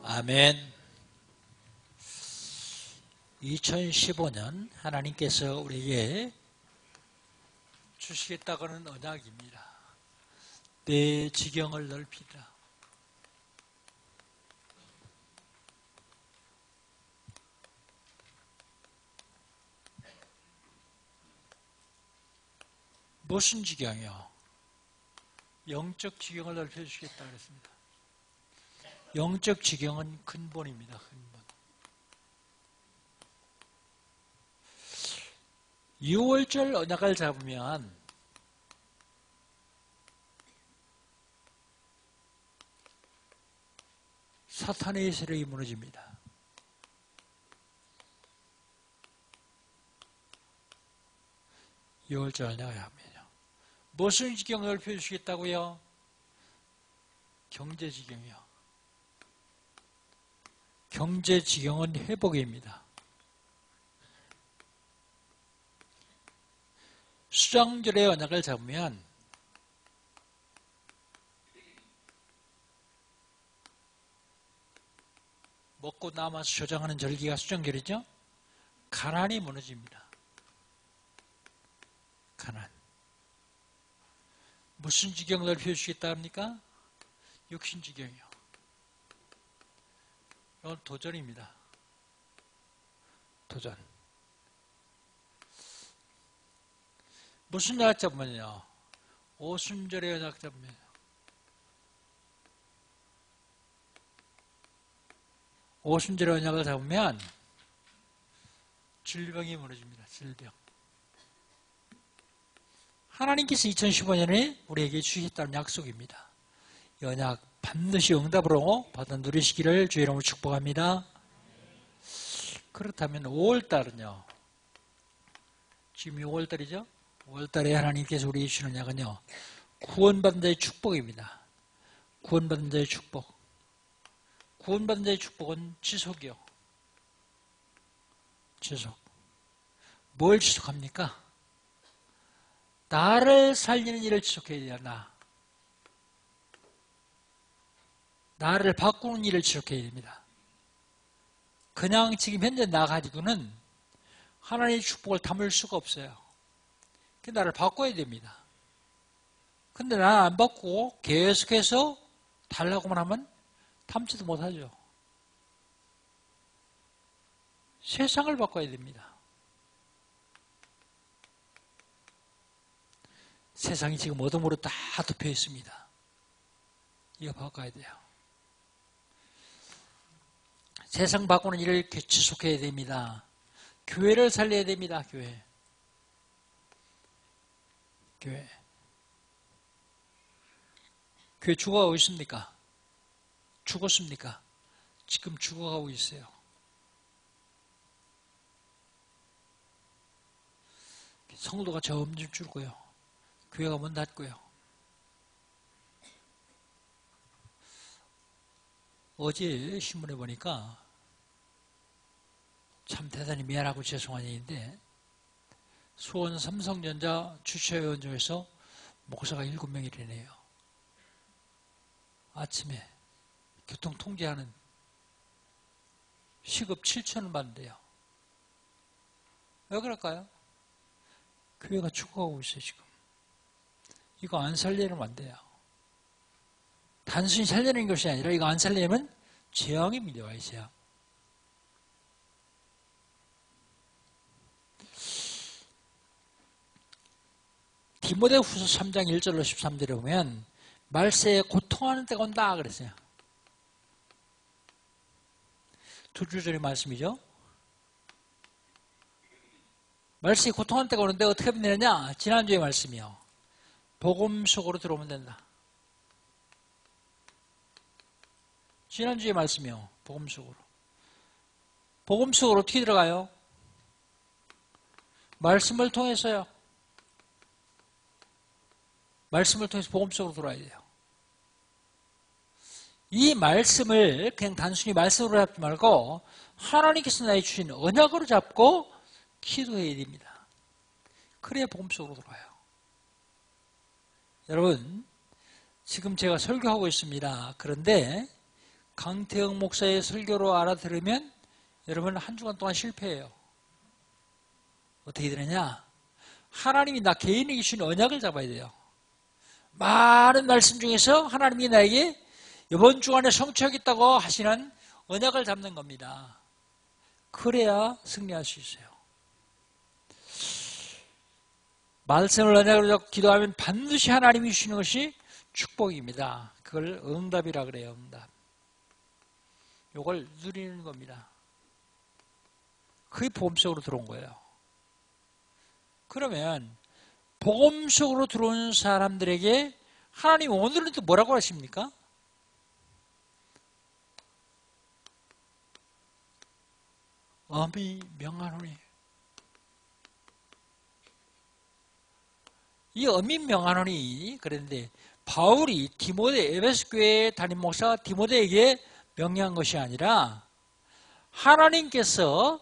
아멘. 2015년 하나님께서 우리에게 주시겠다고 하는 언약입니다. 내 지경을 넓히라. 무슨 지경이요? 영적 지경을 넓혀주시겠다 그랬습니다. 영적 지경은 근본입니다. 근본. 6월절 언약을 잡으면 사탄의 세력이 무너집니다. 유월절 언약을 하면요. 무슨 지경을 넓혀주시겠다고요? 경제 지경이요. 경제 지경은 회복입니다. 수장절의 언약을 잡으면 먹고 남아서 조장하는 절기가 수장절이죠. 가난이 무너집니다. 가난. 무슨 지경을 넓혀주시겠다 합니까? 육신 지경이요. 이건 도전입니다. 도전. 무슨 약 잡으면요? 오순절의 약 잡으면 오순절의 언약을 잡으면 질병이 무너집니다. 질병. 하나님께서 2015년에 우리에게 주시겠다는 약속입니다. 이 언약 반드시 응답으로 받아 누리시기를 주의 이름으로 축복합니다. 그렇다면 5월달은요. 지금 5월달이죠? 5월달에 하나님께서 우리에게 주시는 약은요. 구원받은 자의 축복입니다. 구원받은 자의 축복. 구원받은 자의 축복은 지속이요. 지속. 뭘 지속합니까? 나를 살리는 일을 지속해야 돼요. 나를 바꾸는 일을 지속해야 됩니다. 그냥 지금 현재 나 가지고는 하나님의 축복을 담을 수가 없어요. 나를 바꿔야 됩니다. 근데 나는 안 바꾸고 계속해서 달라고만 하면 담지도 못하죠. 세상을 바꿔야 됩니다. 세상이 지금 어둠으로 다 덮여 있습니다. 이거 바꿔야 돼요. 세상 바꾸는 일을 지속해야 됩니다. 교회를 살려야 됩니다. 교회. 교회 죽어가고 있습니까? 죽었습니까? 지금 죽어가고 있어요. 성도가 점점 줄고요. 교회가 문 닫고요. 어제 신문에 보니까 참 대단히 미안하고 죄송한 일인데 수원 삼성전자 주최위원 중에서 목사가 7명이라네요. 아침에 교통통제하는 시급 7,000원 받는데요. 왜 그럴까요? 교회가 죽어가고 있어요. 지금. 이거 안 살리면 안 돼요. 단순히 살리는 것이 아니라 이거 안 살리면 재앙입니다. 재앙. 디모데후서 3장 1절로 13절에 보면 말세에 고통하는 때가 온다 그랬어요. 2주 전의 말씀이죠. 말세에 고통하는 때가 오는데 어떻게 하면 되느냐? 지난주의 말씀이요. 복음 속으로 들어오면 된다. 지난주의 말씀이요. 복음 속으로. 복음 속으로 어떻게 들어가요? 말씀을 통해서요. 말씀을 통해서 복음 속으로 들어와야 돼요. 이 말씀을 그냥 단순히 말씀으로 잡지 말고 하나님께서 나에게 주신 언약으로 잡고 기도해야 됩니다. 그래야 복음 속으로 들어와요. 여러분, 지금 제가 설교하고 있습니다. 그런데 강태영 목사의 설교로 알아들으면 여러분 한 주간 동안 실패해요. 어떻게 되느냐? 하나님이 나 개인에게 주신 언약을 잡아야 돼요. 많은 말씀 중에서 하나님이 나에게 이번 주간에 성취하겠다고 하시는 언약을 잡는 겁니다. 그래야 승리할 수 있어요. 말씀을 언약으로 잡고 기도하면 반드시 하나님이 주시는 것이 축복입니다. 그걸 응답이라 그래요. 응답. 이걸 누리는 겁니다. 그게 복음 속으로 들어온 거예요. 그러면 복음 속으로 들어온 사람들에게 하나님 오늘은 또 뭐라고 하십니까? 엄히 명하노니. 이 엄히 명하노니 그랬는데 바울이 디모데 에베소 교회 담임 목사 디모데에게 명령한 것이 아니라 하나님께서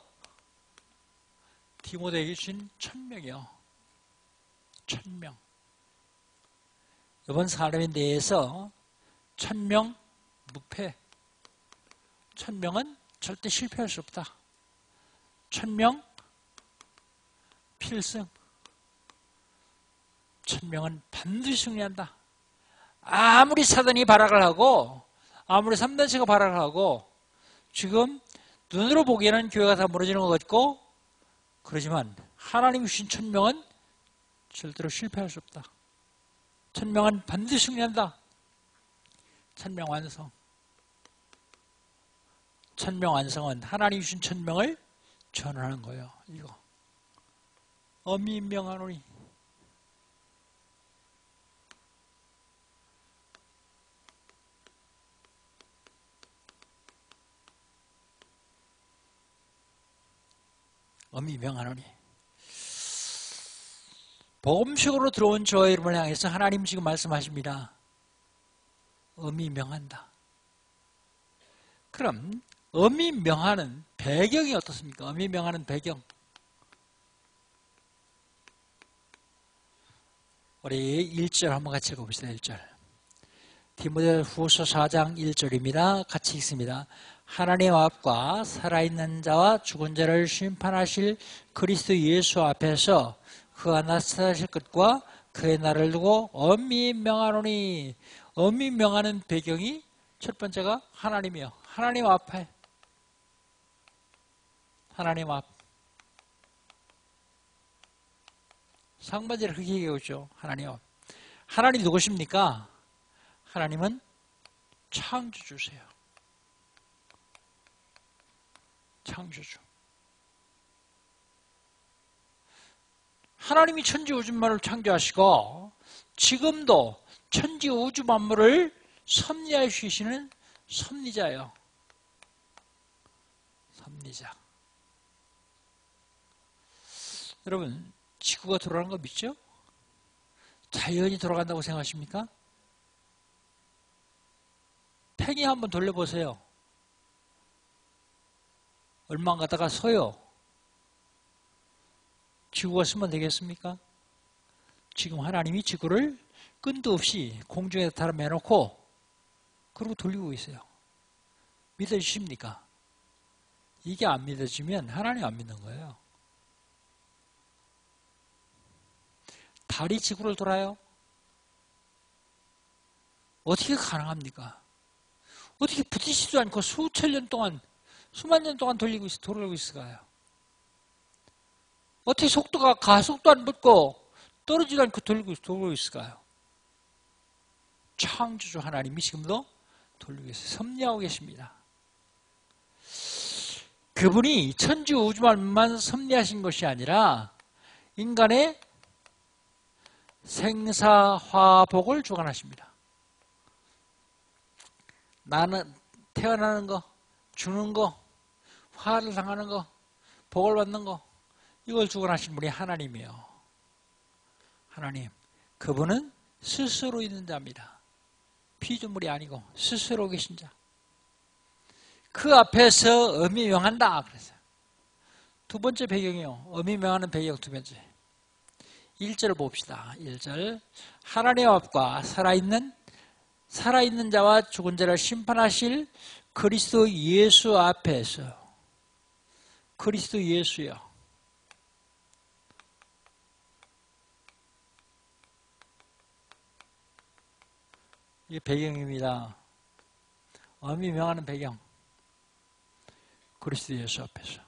디모데에게 주신 천명이요. 천명. 이번 사람에 대해서 천명 무패. 천명은 절대 실패할 수 없다. 천명 필승. 천명은 반드시 승리한다. 아무리 사단이 발악을 하고 아무리 3단체가 발악을 하고 지금 눈으로 보기에는 교회가 다 무너지는 것 같고 그러지만 하나님이 주신 천명은 절대로 실패할 수 없다. 천명은 반드시 승리한다. 천명 완성. 천명 완성은 하나님이 주신 천명을 전하는 거예요. 이거. 엄히 명하노니. 엄히 명하노니. 복음식으로 들어온 저와 여러분을 향해서 하나님 지금 말씀하십니다. 엄히 명한다. 그럼 엄히 명하는 배경이 어떻습니까? 엄히 명하는 배경. 우리 1절 한번 같이 읽어봅시다. 1절. 디모데후서 4장 1절입니다. 같이 읽습니다. 하나님 앞과 살아있는 자와 죽은 자를 심판하실 그리스도 예수 앞에서 그가 나타나실 것과 그의 날을 두고 엄히 명하노니. 엄히 명하는 배경이 첫 번째가 하나님이요. 하나님 앞에. 하나님 앞. 상반절에 그렇게 얘기하죠. 하나님 앞. 하나님 누구십니까? 하나님은 창조주세요. 창조주. 하나님이 천지 우주 만물을 창조하시고 지금도 천지 우주 만물을 섭리하여 주시는 섭리자예요. 섭리자. 여러분 지구가 돌아가는 거 믿죠? 자연이 돌아간다고 생각하십니까? 팽이 한번 돌려보세요. 얼마 안 가다가 서요. 지구가 쓰면 되겠습니까? 지금 하나님이 지구를 끈도 없이 공중에 달아매놓고 그러고 돌리고 있어요. 믿어주십니까? 이게 안 믿어지면 하나님 안 믿는 거예요. 달이 지구를 돌아요? 어떻게 가능합니까? 어떻게 부딪히지도 않고 수천 년 동안, 수만 년 동안 돌리고 있을까요? 어떻게 속도가 가속도 안 붙고 떨어지지도 않고 돌리고 있을까요? 창조주 하나님이 지금도 돌리고 있어요. 섭리하고 계십니다. 그분이 천지 우주만만 섭리하신 것이 아니라 인간의 생사화복을 주관하십니다. 나는 태어나는 거, 주는 거, 화를 당하는 거, 복을 받는 거 이걸 주관하신 분이 하나님이에요. 하나님, 그분은 스스로 있는 자입니다. 피조물이 아니고 스스로 계신 자. 그 앞에서 엄히 명한다 그랬어요. 두 번째 배경이요. 엄히 명하는 배경 두 번째. 1절을 봅시다. 1절. 하나님 앞과 살아있는 자와 죽은 자를 심판하실 그리스도 예수 앞에서, 그리스도 예수요. 이게 배경입니다. 엄히 명하는 배경. 그리스도 예수 앞에서.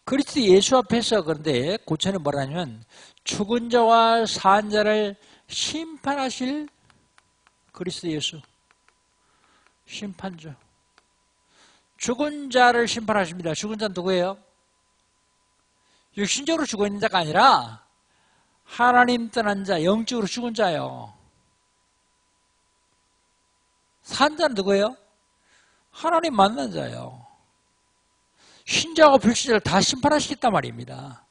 그리스도 예수 앞에서, 그런데 고천에 뭐라냐면 죽은 자와 산 자를 심판하실 그리스도 예수. 심판주. 죽은 자를 심판하십니다. 죽은 자는 누구예요? 육신적으로 죽어 있는 자가 아니라 하나님 떠난 자, 영적으로 죽은 자예요. 산 자는 누구예요? 하나님 만난 자예요. 신자와 불신자를 다 심판하시겠단 말입니다.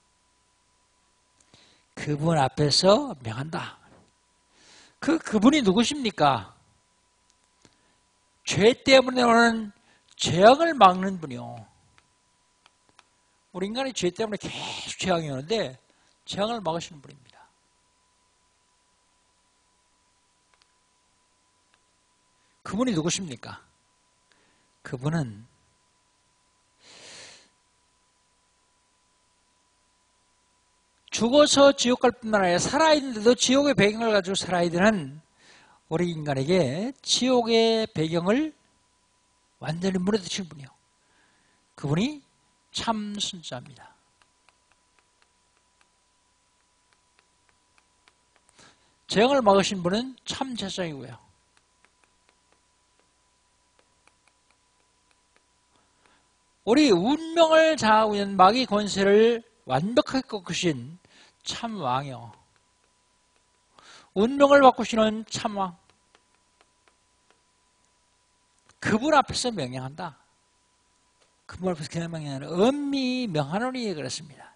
그분 앞에서 명한다. 그분이 누구십니까? 죄 때문에 오는 재앙을 막는 분이요. 우리 인간이 죄 때문에 계속 재앙이 오는데 재앙을 막으시는 분입니다. 그분이 누구십니까? 그분은 죽어서 지옥 갈 뿐만 아니라 살아있는데도 지옥의 배경을 가지고 살아야 되는 우리 인간에게 지옥의 배경을 완전히 무너뜨리신 분이요. 그분이 참 순자입니다. 재앙을 막으신 분은 참 제사장이고요. 우리 운명을 장하고 있는 마귀 권세를 완벽하게 꺾으신 참 왕이요. 운명을 바꾸시는 참 왕. 그분 앞에서 명령한다. 그분 앞에서 그냥 명령하는 엄히 명하노니 그랬습니다.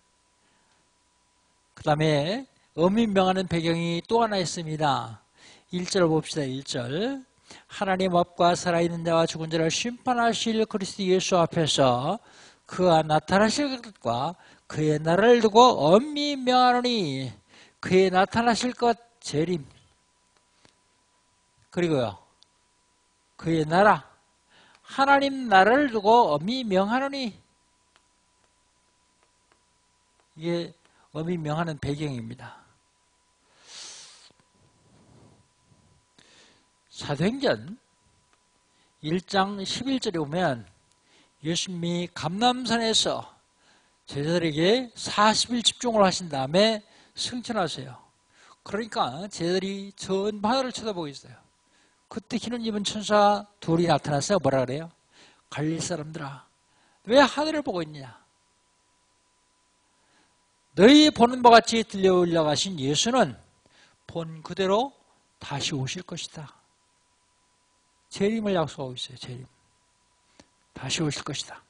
그 다음에 엄히 명하는 배경이 또 하나 있습니다. 1절 봅시다. 1절. 하나님 앞과 살아있는 자와 죽은 자를 심판하실 그리스도 예수 앞에서 그가 나타나실 것과 그의 나라를 두고 엄히 명하노니 그의 나타나실 것 재림 그리고요 그의 나라 하나님 나라를 두고 엄히 명하노니 이게 엄히 명하는 배경입니다. 사도행전 1장 11절에 보면 예수님이 감람산에서 제자들에게 40일 집중을 하신 다음에 승천하세요. 그러니까 제자들이 전 하늘을 쳐다보고 있어요. 그때 기름 입은 천사 둘이 나타나서 뭐라 그래요? 갈릴 사람들아 왜 하늘을 보고 있느냐? 너희 보는 바 같이 들려 올라가신 예수는 본 그대로 다시 오실 것이다. 재림을 약속하고 있어요. 재림. 다시 오실 것이다.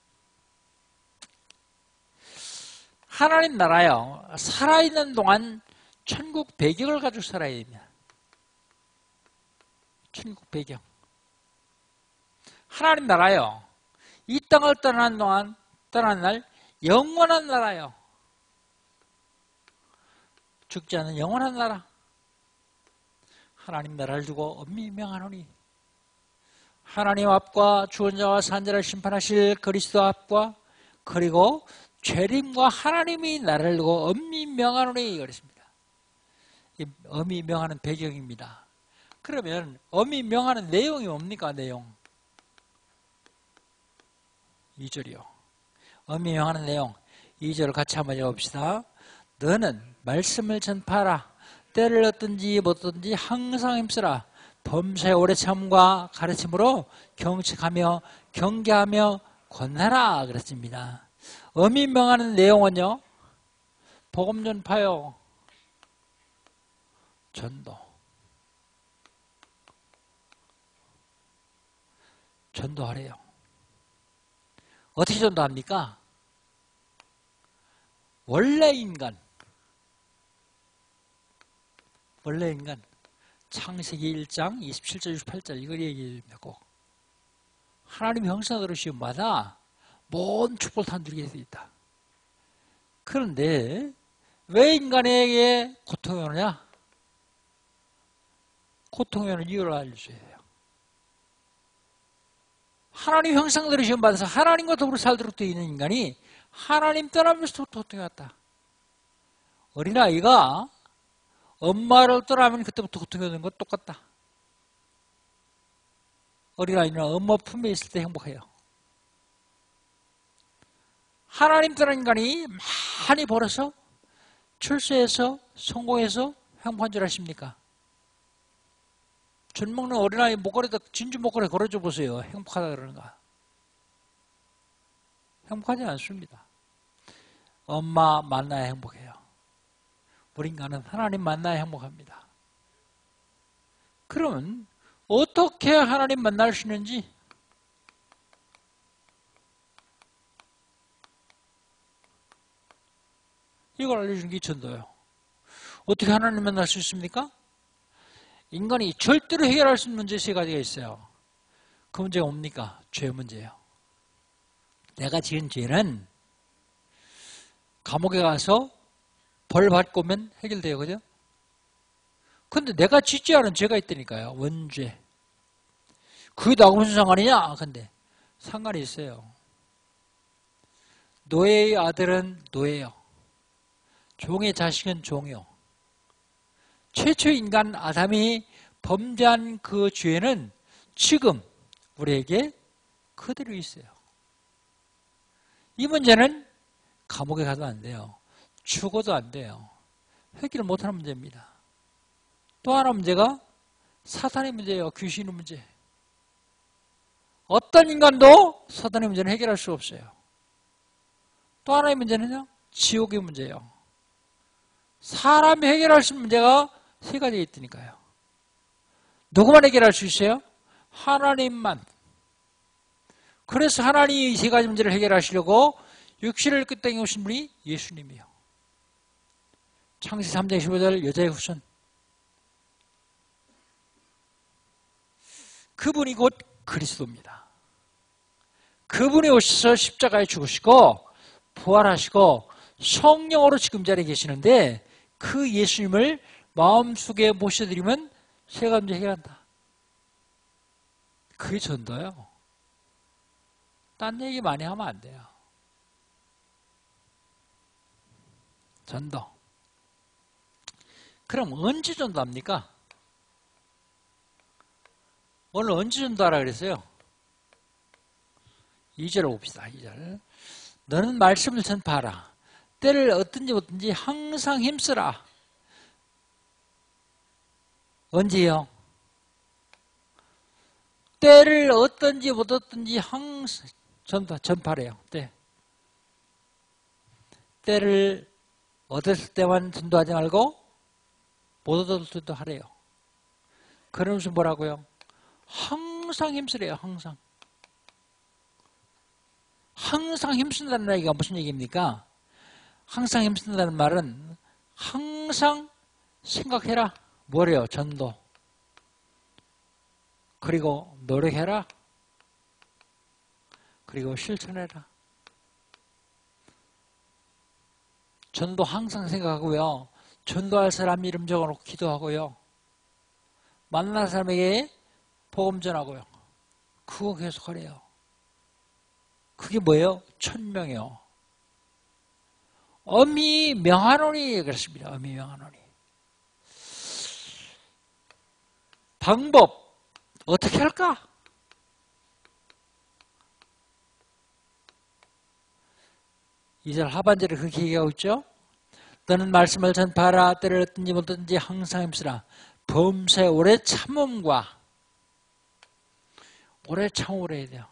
하나님 나라요. 살아있는 동안 천국 배경을 가지고 살아야 됩니다. 천국 배경. 하나님 나라요. 이 땅을 떠나는 동안, 떠나는 날 영원한 나라요. 죽지 않는 영원한 나라. 하나님 나라를 두고 엄히 명하노니 하나님 앞과 죽은 자와 산 자를 심판하실 그리스도 앞과 그리고 재림과 하나님이 나라를 두고 엄히 명하노니 그랬습니다. 이 엄히 명하는 배경입니다. 그러면 엄히 명하는 내용이 뭡니까? 내용 2절이요. 엄히 명하는 내용 2절을 같이 한번 읽어봅시다. 너는 말씀을 전파하라. 때를 얻든지 못 얻든지 항상 힘쓰라. 범사에 오래 참과 가르침으로 경책하며 경계하며 권하라 그랬습니다. 엄히 명하는 내용은요. 복음 전파요. 전도. 전도하래요. 어떻게 전도합니까? 원래 인간 창세기 1장 27절 28절 이걸 얘기해줍니다. 꼭 하나님 형상으로 시험받아 모든 축복을 다 누리게 되어 있다. 그런데 왜 인간에게 고통이 오느냐? 고통이 오는 이유를 알려줘야 돼요. 하나님 형상대로 지음받아서 하나님과 더불어 살도록 되어 있는 인간이 하나님 떠나면서 고통이 왔다. 어린아이가 엄마를 떠나면 그때부터 고통이 오는 건 똑같다. 어린아이는 엄마 품에 있을 때 행복해요. 하나님 떠난 인간이 많이 벌어서 출세해서 성공해서 행복한 줄 아십니까? 젖 먹는 어린아이 목걸이에다 진주 목걸이 걸어줘 보세요. 행복하다 그러는가? 행복하지 않습니다. 엄마 만나야 행복해요. 우리 인간은 하나님 만나야 행복합니다. 그러면 어떻게 하나님 만날 수 있는지 이걸 알려주는 게 전도예요. 어떻게 하나님 만날 수 있습니까? 인간이 절대로 해결할 수 있는 문제 세 가지가 있어요. 그 문제가 뭡니까? 죄 문제예요. 내가 지은 죄는 감옥에 가서 벌 받고 오면 해결돼요. 그죠? 근데 내가 짓지 않은 죄가 있다니까요. 원죄. 그게 나하고 무슨 상관이냐? 근데 상관이 있어요. 노예의 아들은 노예요. 종의 자식은 종이요. 최초 인간 아담이 범죄한 그 죄는 지금 우리에게 그대로 있어요. 이 문제는 감옥에 가도 안 돼요. 죽어도 안 돼요. 해결을 못하는 문제입니다. 또 하나 문제가 사탄의 문제예요. 귀신의 문제. 어떤 인간도 사탄의 문제는 해결할 수 없어요. 또 하나의 문제는요. 지옥의 문제예요. 사람이 해결할 수 있는 문제가 세 가지가 있으니까요. 누구만 해결할 수 있어요? 하나님만. 그래서 하나님이 이 세 가지 문제를 해결하시려고 육신을 그 땅에 오신 분이 예수님이요. 창세기 3장 15절 여자의 후손. 그분이 곧 그리스도입니다. 그분이 오셔서 십자가에 죽으시고 부활하시고 성령으로 지금 자리에 계시는데 그 예수님을 마음속에 모셔드리면 세 가지 문제 해결한다. 그게 전도예요. 딴 얘기 많이 하면 안 돼요. 전도. 그럼 언제 전도합니까? 오늘 언제 전도하라 그랬어요? 2절 봅시다. 2절. 너는 말씀을 전파하라. 때를 어떤지 항상 힘쓰라. 언제요? 때를 어떤지 항상 전파래요. 때를 얻었을 때만 전도하지 말고 못 얻을 때도 하래요. 그러면서 뭐라고요? 항상 힘쓰래요. 항상. 항상 힘쓴다는 얘기가 무슨 얘기입니까? 항상 힘쓴다는 말은 항상 생각해라. 뭐래요? 전도. 그리고 노력해라. 그리고 실천해라. 전도 항상 생각하고요. 전도할 사람 이름 적어놓고 기도하고요. 만난 사람에게 복음 전하고요. 그거 계속 하래요. 그게 뭐예요? 천명이요. 엄히 명하노니 그렇습니다. 엄히 명하노니. 방법 어떻게 할까? 이절 하반절에 그렇게 얘기하고 있죠. 너는 말씀을 전파하라. 때를 얻든지 못 얻든지 항상 힘쓰라. 범사에 오래 참음과 오래 참으라 해야 돼요.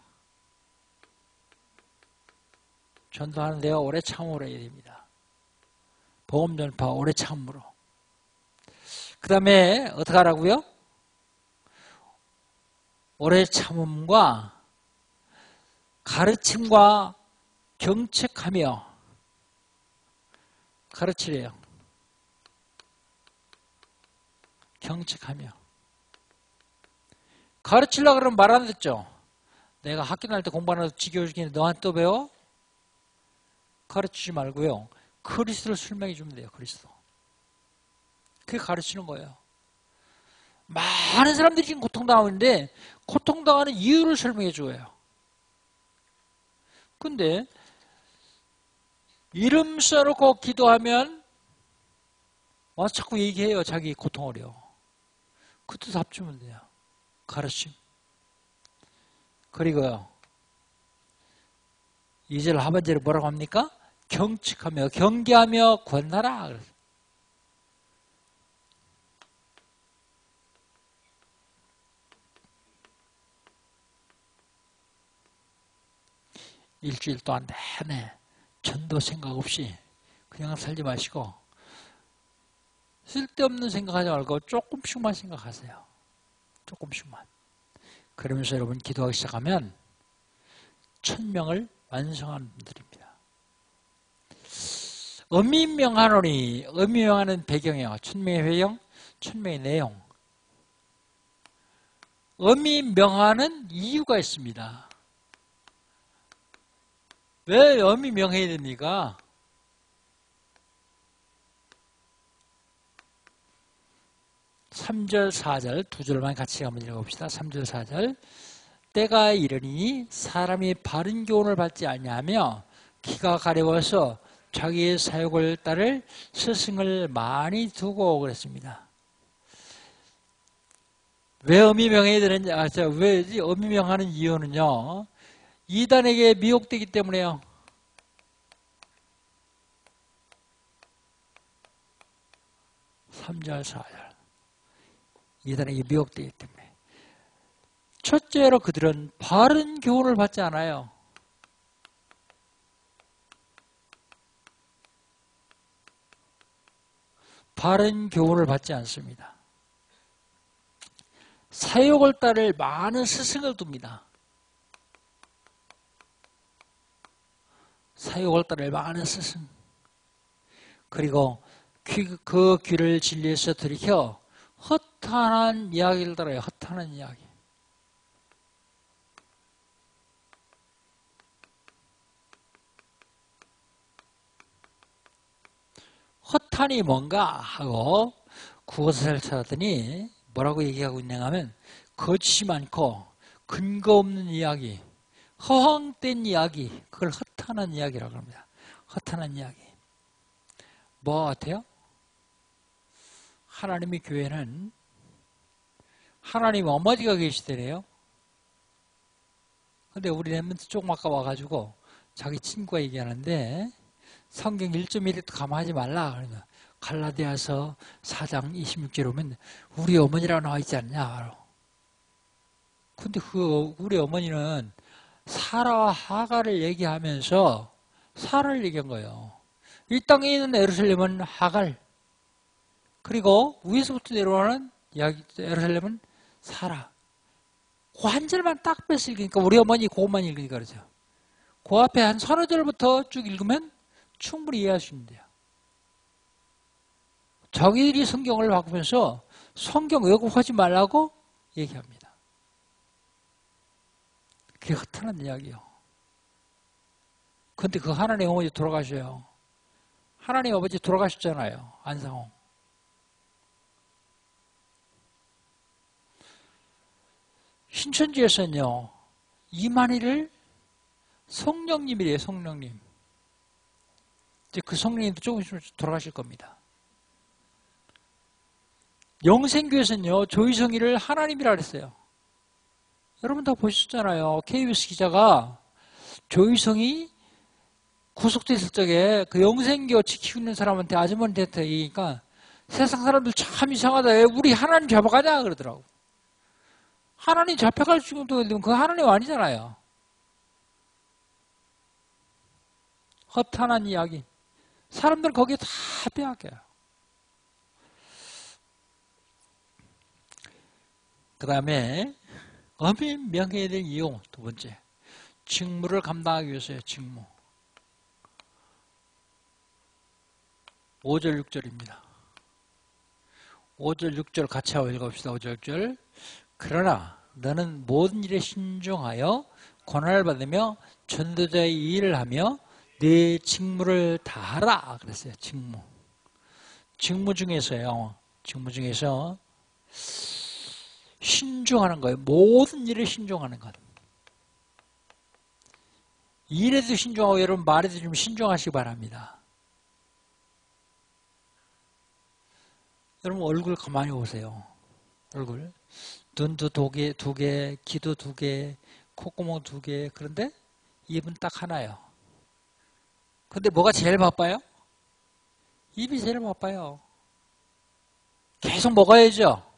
전도하는데요. 오래 참으라 해야 됩니다. 복음 전파 오래 참으로. 그 다음에 어떻게 하라고요? 오래 참음과 가르침과 경책하며 가르치래요. 경책하며. 가르치려고 그러면 말 안 듣죠? 내가 학교 다닐 때 공부 안 해서 지겨워 죽겠는데 너한테 또 배워? 가르치지 말고요. 그리스도를 설명해 주면 돼요. 그리스도. 그게 가르치는 거예요. 많은 사람들이 지금 고통당하고 있는데 고통당하는 이유를 설명해 줘요. 근데 이름 써놓고 기도하면 와서 자꾸 얘기해요. 자기 고통을요. 그것도 답 주면 돼요. 가르침. 그리고요. 2절 하반절에 뭐라고 합니까? 경측하며 경계하며 권하라. 그래서. 일주일 동안 내내 전도 생각 없이 그냥 살지 마시고 쓸데없는 생각하지 말고 조금씩만 생각하세요. 조금씩만. 그러면서 여러분 기도하기 시작하면 1000명을 완성하는 분들입니다. 어미명하노니, 어미명하는 배경이요. 1000명의 배경, 1000명의 내용. 어미명하는 이유가 있습니다. 왜 어미명해야 됩니까? 삼 절 4절 두 절만 같이 한번 읽어봅시다. 3절 4절 때가 이르니 사람이 바른 교훈을 받지 아니하며 키가 가려워서 자기의 사욕을 따를 스승을 많이 두고 그랬습니다. 왜 어미명해야 되는지 아세요? 왜 어미명하는 이유는요. 이단에게 미혹되기 때문에요. 삼 절 4절 이단에게 미혹되기 때문에. 첫째로 그들은 바른 교훈을 받지 않아요. 바른 교훈을 받지 않습니다. 사욕을 따를 많은 스승을 둡니다. 사욕을 따를 많은 스승. 그리고 그 귀를 진리에서 들이켜 허탄한 이야기를 들어요. 허탄한 이야기. 허탄이 뭔가 하고 구어사를 찾았더니 뭐라고 얘기하고 있냐 하면 거짓이 많고 근거 없는 이야기, 허황된 이야기, 그걸 허탄한 이야기라고 합니다. 허탄한 이야기. 뭐 같아요? 하나님의 교회는 하나님 어머니가 계시더래요. 근데 우리는 조금 아까 와가지고 자기 친구가 얘기하는데 성경 1.1에도 감화하지 말라. 그러니까 갈라디아서 4장 26절에 보면 우리 어머니라고 나와 있지 않냐. 근데 그 우리 어머니는 사라와 하갈을 얘기하면서 사라를 얘기한 거예요. 이 땅에 있는 예루살렘은 하갈, 그리고 위에서부터 내려오는 예루살렘은 사라. 그 한 절만 딱 뺏어 읽으니까 우리 어머니 그것만 읽으니까 그러죠. 그 앞에 한 서너 절부터 쭉 읽으면 충분히 이해할 수 있는데요. 자기들이 성경을 바꾸면서 성경 왜곡하지 말라고 얘기합니다. 그게 허탄한 이야기예요. 그런데 그 하나님 어머니 돌아가셔요. 하나님 아버지 돌아가셨잖아요. 안상홍. 신천지에서는요. 이만희를 성령님이래요. 성령님. 이제 그 성령님도 조금 있으면 돌아가실 겁니다. 영생교에서는요. 조희성이를 하나님이라 그랬어요. 여러분 다 보셨잖아요. KBS 기자가 조희성이 구속됐을 적에 그 영생교 지키고 있는 사람한테 아주머니한테 얘기하니까 세상 사람들 참 이상하다. 왜 우리 하나님 잡아가냐 그러더라고. 하나님 잡혀갈 정도면 그 하나님 아니잖아요. 허탄한 이야기. 사람들 거기에 다 빼앗겨요. 그 다음에 어미명해야 될 이유 두 번째. 직무를 감당하기 위해서요. 직무. 5절 6절입니다. 5절 6절 같이 한번 읽어봅시다. 5절 6절. 그러나 너는 모든 일에 신중하여 고난을 받으며 전도자의 일을 하며 네 직무를 다하라 그랬어요. 직무. 직무 중에서요. 직무 중에서 신중하는 거예요. 모든 일에 신중하는 것. 일에도 신중하고 여러분 말에도 좀 신중하시기 바랍니다. 여러분 얼굴 가만히 보세요. 얼굴. 눈도 두 개, 귀도 두 개, 콧구멍 두 개. 그런데 입은 딱 하나요. 근데 뭐가 제일 바빠요? 입이 제일 바빠요. 계속 먹어야죠.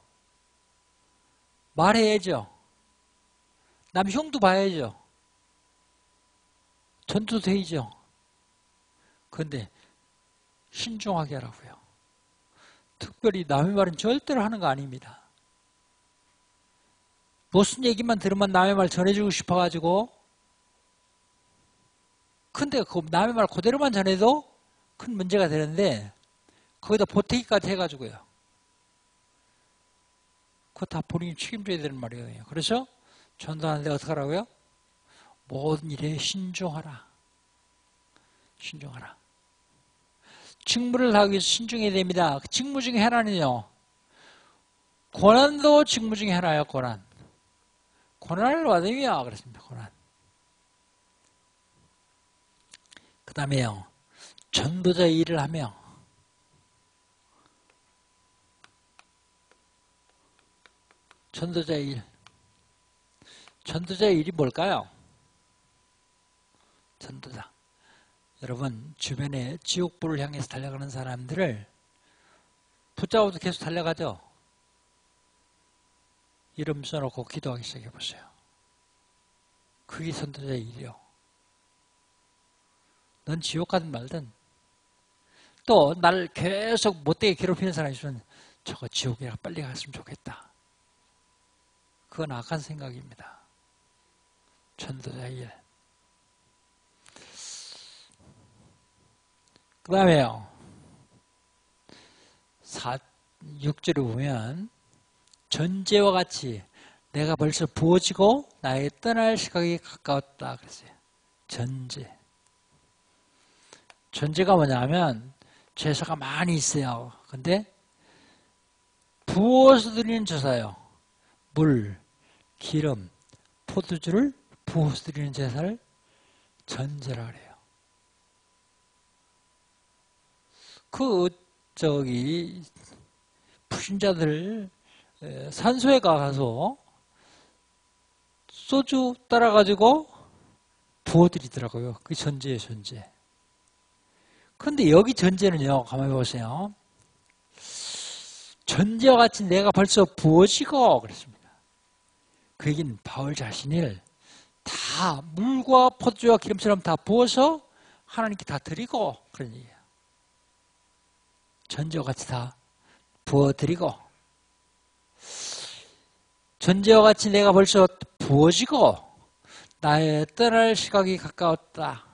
말해야죠. 남 흉도 봐야죠. 전투도 해야죠. 그런데 신중하게 하라고요. 특별히 남의 말은 절대로 하는 거 아닙니다. 무슨 얘기만 들으면 남의 말 전해주고 싶어가지고 근데 그 남의 말 그대로만 전해도 큰 문제가 되는데 거기다 보태기까지 해가지고요. 그거 다 본인이 책임져야 되는 말이에요. 그래서 전도하는데 어떻게 하라고요? 모든 일에 신중하라. 신중하라. 직무를 하기 위해서 신중해야 됩니다. 직무 중에 하나는요. 고난도 직무 중에 하나예요. 고난. 고난을 받으며 그랬습니다. 고난. 그 다음에요. 전도자 일을 하며 전도자의 일. 전도자의 일이 뭘까요? 전도자. 여러분 주변에 지옥불을 향해서 달려가는 사람들을 붙잡아도 계속 달려가죠. 이름 써놓고 기도하기 시작해보세요. 그게 전도자의 일이요. 넌 지옥 가든 말든 또 나를 계속 못되게 괴롭히는 사람이 있으면 저거 지옥에 빨리 갔으면 좋겠다. 그건 악한 생각입니다. 전도자의 일. 그 다음에요. 6절에 보면 전제와 같이 내가 벌써 부어지고 나의 떠날 시각이 가까웠다 그랬어요. 전제. 전제가 뭐냐면 제사가 많이 있어요. 근데 부어서 드리는 제사요. 물, 기름, 포도주를 부어서 드리는 제사를 전제라 그래요. 불신자들 산소에 가서 소주 따라가지고 부어드리더라고요. 그게 전제예요, 전제. 그런데 여기 전제는요, 가만히 보세요. 전제와 같이 내가 벌써 부어지고 그랬습니다. 그 얘기는 바울 자신을 다 물과 포도주와 기름처럼 다 부어서 하나님께 다 드리고 그런 얘기예요. 전제와 같이 다 부어드리고 전제와 같이 내가 벌써 부어지고 나의 떠날 시각이 가까웠다.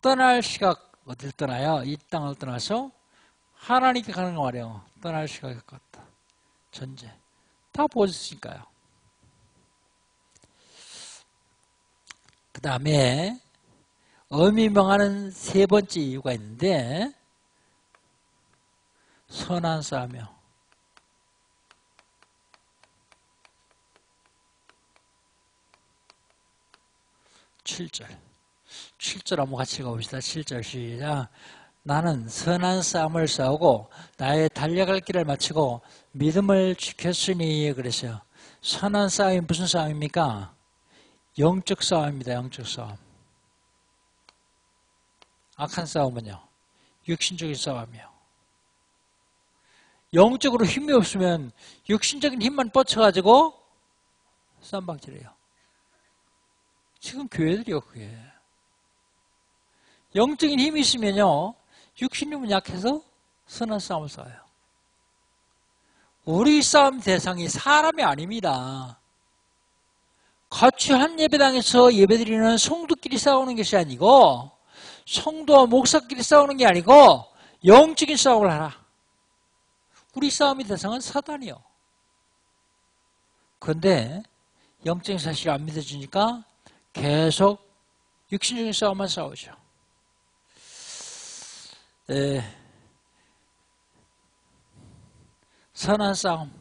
떠날 시각 어딜 떠나요? 이 땅을 떠나서 하나님께 가는 거 말이에요. 떠날 시각이 가까웠다. 전제 다 부어졌으니까요. 그 다음에 의미 명하는 세 번째 이유가 있는데 선한 싸우며 7절 한번 같이 읽어봅시다. 7절 시작. 나는 선한 싸움을 싸우고 나의 달려갈 길을 마치고 믿음을 지켰으니 그랬어요. 선한 싸움이 무슨 싸움입니까? 영적 싸움입니다. 영적 싸움. 악한 싸움은요. 육신적인 싸움이요. 영적으로 힘이 없으면 육신적인 힘만 뻗쳐가지고 쌈박질해요. 지금 교회들이요, 그게. 영적인 힘이 있으면요, 육신힘은 약해서 선한 싸움을 싸워요. 우리 싸움 대상이 사람이 아닙니다. 같이 한 예배당에서 예배드리는 성도끼리 싸우는 것이 아니고 성도와 목사끼리 싸우는 게 아니고 영적인 싸움을 하라. 우리 싸움의 대상은 사단이요. 그런데 영적인 사실을 안 믿어주니까 계속 육신적인 싸움만 싸우죠. 선한 싸움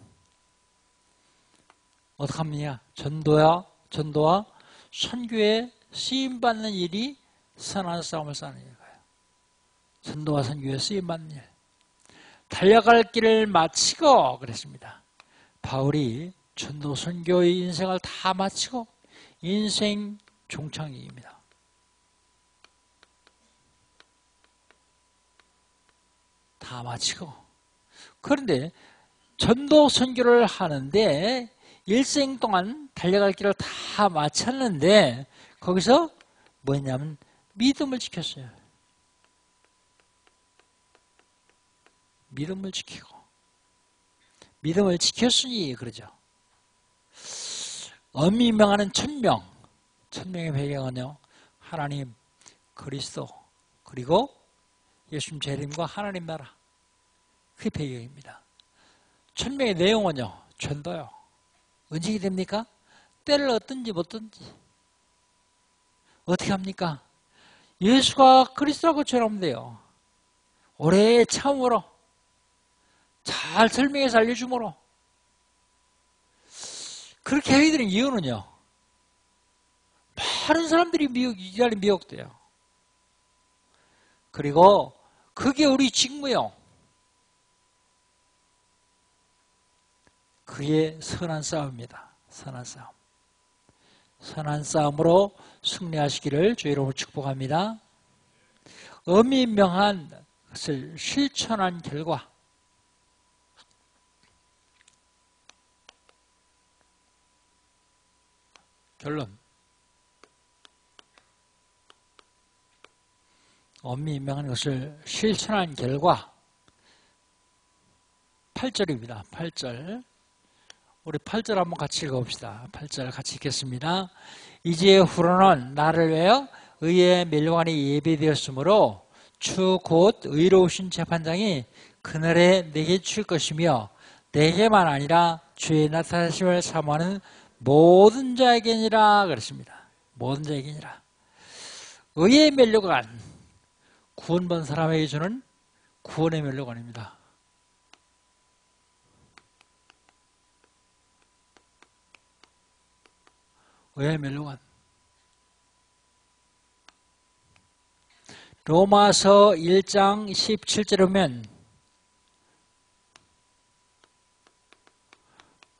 어떻게 합니까? 전도와 선교의 쓰임받는 일이 선한 싸움을 싸는 일이에요. 전도와 선교에 쓰임받는 일. 달려갈 길을 마치고 그랬습니다. 바울이 전도 선교의 인생을 다 마치고 인생 종착역입니다. 다 마치고. 그런데 전도 선교를 하는데 일생 동안 달려갈 길을 다 마쳤는데 거기서 뭐냐면 믿음을 지켰어요. 믿음을 지키고. 믿음을 지켰으니 그러죠. 엄밀히 명하는 천명. 천명의 배경은요. 하나님, 그리스도, 그리고 예수님 재림과 하나님 나라. 그게 배경입니다. 천명의 내용은요. 전도요. 언제 됩니까? 때를 얻든지 못 얻든지. 어떻게 합니까? 예수가 그리스도라고 전하면 돼요. 오래 참으로 잘 설명해서 알려주므로. 그렇게 하게 되는 이유는요. 많은 사람들이 이달에 미혹돼요. 그리고 그게 우리 직무요. 그게 선한 싸움입니다. 선한 싸움. 선한 싸움으로 승리하시기를 주 이름으로 축복합니다. 엄히 명한 것을 실천한 결과 결론 엄히 명한 것을 실천한 결과 8절입니다. 8절 우리 8절 한번 같이 읽어봅시다. 8절 같이 읽겠습니다. 이제 후로는 나를 위하여 의의 멸관이 예배되었으므로 주 곧 의로우신 재판장이 그날에 내게 줄 것이며 내게만 아니라 주의 나타나심을 사모하는 모든 자에게니라 그랬습니다. 모든 자에게니라. 의의 멸관은 구원받은 사람에게 주는 구원의 멸관입니다. 의의 멸관. 로마서 1장 17절에 보면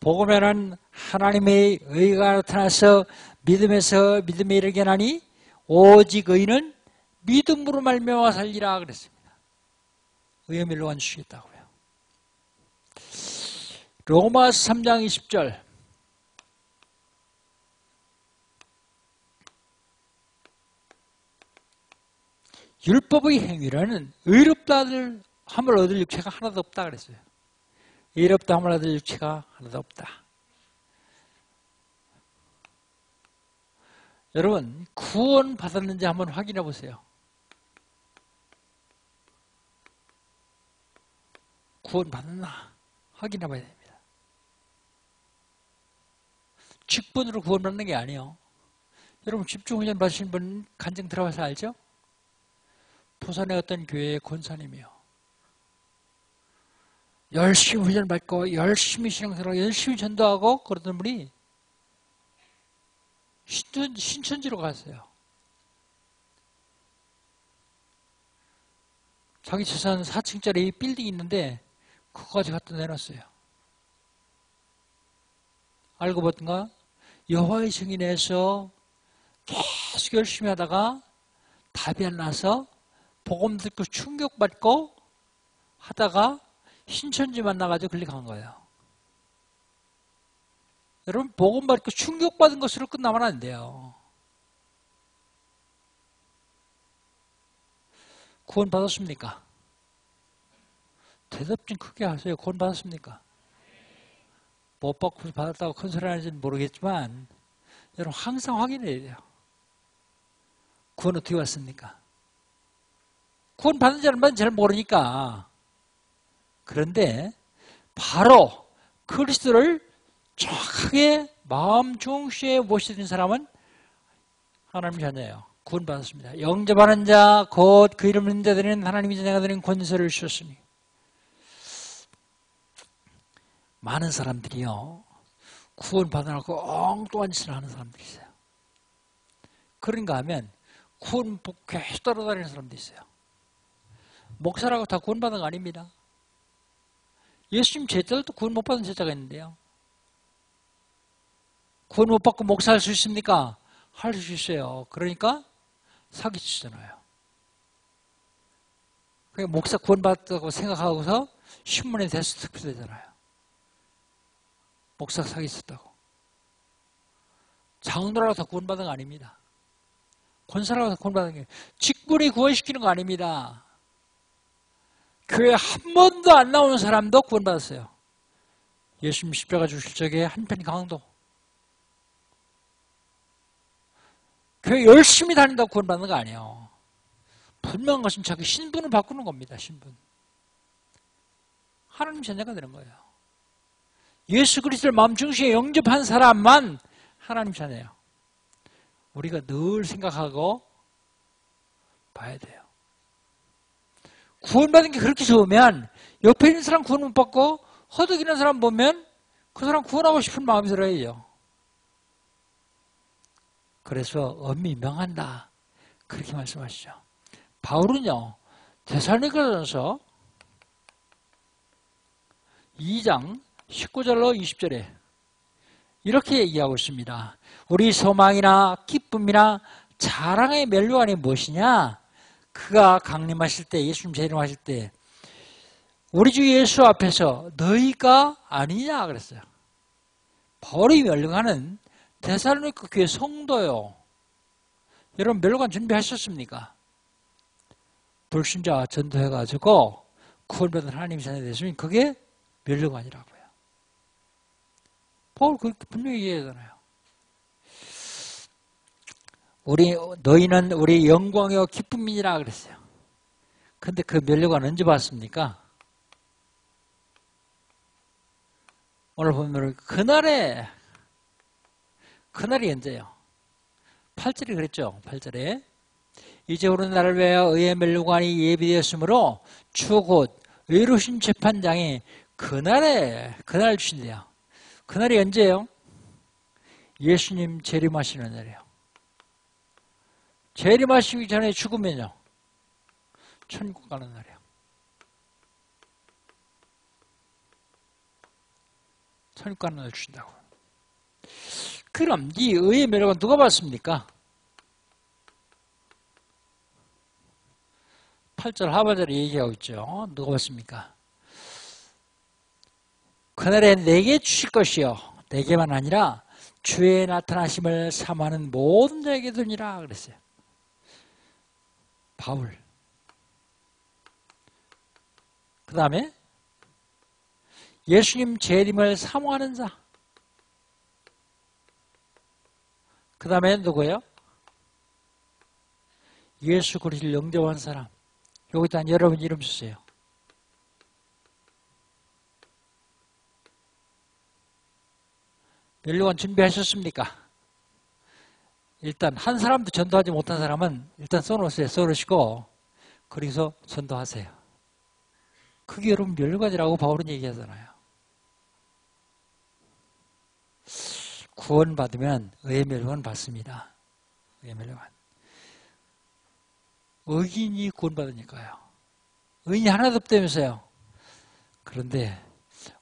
복음에는 하나님의 의가 나타나서 믿음에서 믿음에 이르게 하나니 오직 의인은 믿음으로 말미암아 살리라 그랬습니다. 의의 멸관 주시겠다고요. 로마서 3장 20절 율법의 행위라는 의롭다 함을 얻을 육체가 하나도 없다 그랬어요. 의롭다 함을 얻을 육체가 하나도 없다. 여러분 구원 받았는지 한번 확인해 보세요. 구원 받았나 확인해 봐야 됩니다. 직분으로 구원 받는 게 아니에요. 여러분 집중훈련 받으신 분 간증 들어가서 알죠? 부산의 어떤 교회의 권사님이요. 열심히 훈련 받고 열심히 신앙생활하고 열심히 전도하고 그러던 분이 신천지로 갔어요. 자기 재산 4층짜리 빌딩이 있는데 그거까지 갖다 내놨어요. 알고 보니까 여호와의 증인에서 계속 열심히 하다가 답이 안 나서 복음 듣고 충격받고 하다가 신천지 만나가지고 클릭한 거예요. 여러분 복음 받고 충격받은 것으로 끝나면 안 돼요. 구원 받았습니까? 대답 좀 크게 하세요. 구원 받았습니까? 못 받고 받았다고 큰 소리 하는지는 모르겠지만 여러분 항상 확인해야 돼요. 구원 어떻게 받습니까? 구원 받은 자는 잘 모르니까. 그런데 바로 그리스도를 정확하게 마음 중심에 모시는 사람은 하나님 자녀예요. 구원 받았습니다. 영접하는 자 곧 그 이름을 믿는 자들은 하나님의 자녀가 되는 권세를 주셨으니. 많은 사람들이요 구원 받아놓고 엉뚱한 짓을 하는 사람들이 있어요. 그런가 하면 구원 계속 따라다니는 사람도 있어요. 목사라고 다 구원받은 거 아닙니다. 예수님 제자들도 구원 못 받은 제자가 있는데요. 구원 못 받고 목사할 수 있습니까? 할 수 있어요. 그러니까 사기치잖아요. 그러니까 목사 구원받았다고 생각하고서 신문에 대해서 투표되잖아요. 목사 사기쳤다고. 장로라고 다 구원받은 거 아닙니다. 권사라고 다 구원받은 게 직분이 구원시키는 거 아닙니다. 교회 한 번도 안 나오는 사람도 구원받았어요. 예수님 십자가 주실 적에 한편 강도. 교회 열심히 다닌다고 구원받는 거 아니에요. 분명한 것은 자기 신분을 바꾸는 겁니다. 신분. 하나님 자녀가 되는 거예요. 예수 그리스도를 마음 중심에 영접한 사람만 하나님 자녀예요. 우리가 늘 생각하고 봐야 돼요. 구원받은 게 그렇게 좋으면 옆에 있는 사람 구원 못 받고 허덕이는 사람 보면 그 사람 구원하고 싶은 마음이 들어야죠. 그래서 엄히 명한다. 그렇게 말씀하시죠. 바울은요. 데살로니가전서 2장 19절로 20절에 이렇게 얘기하고 있습니다. 우리 소망이나 기쁨이나 자랑의 멸류관이 무엇이냐? 그가 강림하실 때, 예수님 재림하실 때 우리 주 예수 앞에서 너희가 아니냐 그랬어요. 바울이 멸류관은 데살로니가 교회 성도요. 여러분 멸류관 준비하셨습니까? 불신자 전도해가지고 구원받은 하나님 자녀 됐으면 그게 멸류관이라고요. 바울 그렇게 분명히 얘기하잖아요. 너희는 우리 영광이요 기쁨이니라 그랬어요. 근데 그 멸류관 언제 봤습니까? 오늘 보면 그날이 언제요? 8절에 그랬죠. 8절에 이제 오는 날을 위하여 의의 멸류관이 예비되었으므로 주 곧 의로우신 재판장이 그날 주신대요. 그날이 언제예요? 예수님 재림하시는 날이에요. 재림하시기 전에 죽으면요. 천국 가는 날이에요. 천국 가는 날 주신다고. 그럼 이 의의 멸류관 누가 봤습니까? 8절 하반절에 얘기하고 있죠. 누가 봤습니까? 그날에 내게 주실 것이요. 내게만 아니라 주의 나타나심을 사모하는 모든 자에게 두니라 그랬어요. 바울. 그 다음에 예수님 재림을 사모하는 자. 그 다음에 누구예요? 예수 그리스도를 영접한 사람. 여기다 여러분 이름 쓰세요. 멸류관 준비하셨습니까? 일단 한 사람도 전도하지 못한 사람은 일단 써놓으세요. 써놓으시고 그래서 전도하세요. 그게 여러분 멸류관이라고 바울은 얘기하잖아요. 구원받으면 의의 멸류관 받습니다. 의의 멸류관. 의인이 구원받으니까요. 의인이 하나도 없다면서요. 그런데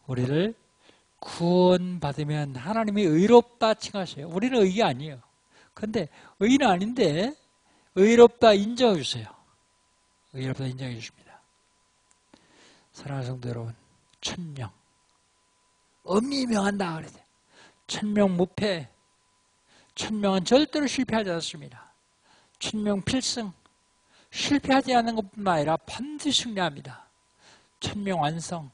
우리를 구원받으면 하나님이 의롭다 칭하셔요. 우리는 의가 아니에요. 그런데 의인은 아닌데 의롭다 인정해 주세요. 의롭다 인정해 주십니다. 사랑하는 성도 여러분, 1000명 엄히 명한다 그랬어요. 1000명 무패. 1000명은 절대로 실패하지 않습니다. 1000명 필승. 실패하지 않는 것뿐만 아니라 반드시 승리합니다. 1000명 완성.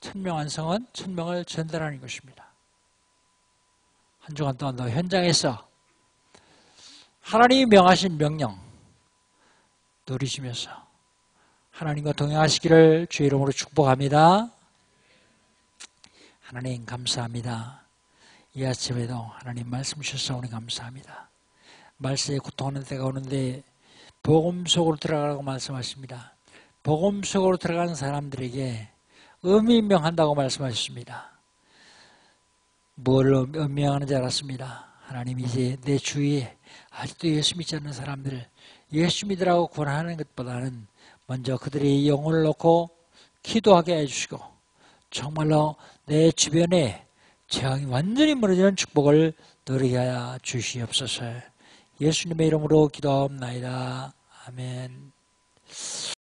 1000명 완성은 1000명을 전달하는 것입니다. 한 주간 동안 너 현장에서 하나님이 명하신 명령 누리시면서 하나님과 동행하시기를 주의 이름으로 축복합니다. 하나님 감사합니다. 이 아침에도 하나님 말씀 주셔서 감사합니다. 말세에 고통하는 때가 오는데 복음 속으로 들어가라고 말씀하십니다. 복음 속으로 들어가는 사람들에게 음미명한다고 말씀하셨습니다. 뭘 음미명하는지 알았습니다. 하나님 이제 내 주위에 아직도 예수 믿지 않는 사람들, 예수 믿으라고 권하는 것보다는 먼저 그들의 영혼을 놓고 기도하게 해주시고 정말로 내 주변에 재앙이 완전히 무너지는 축복을 누리게 하여 주시옵소서. 예수님의 이름으로 기도하옵나이다. 아멘.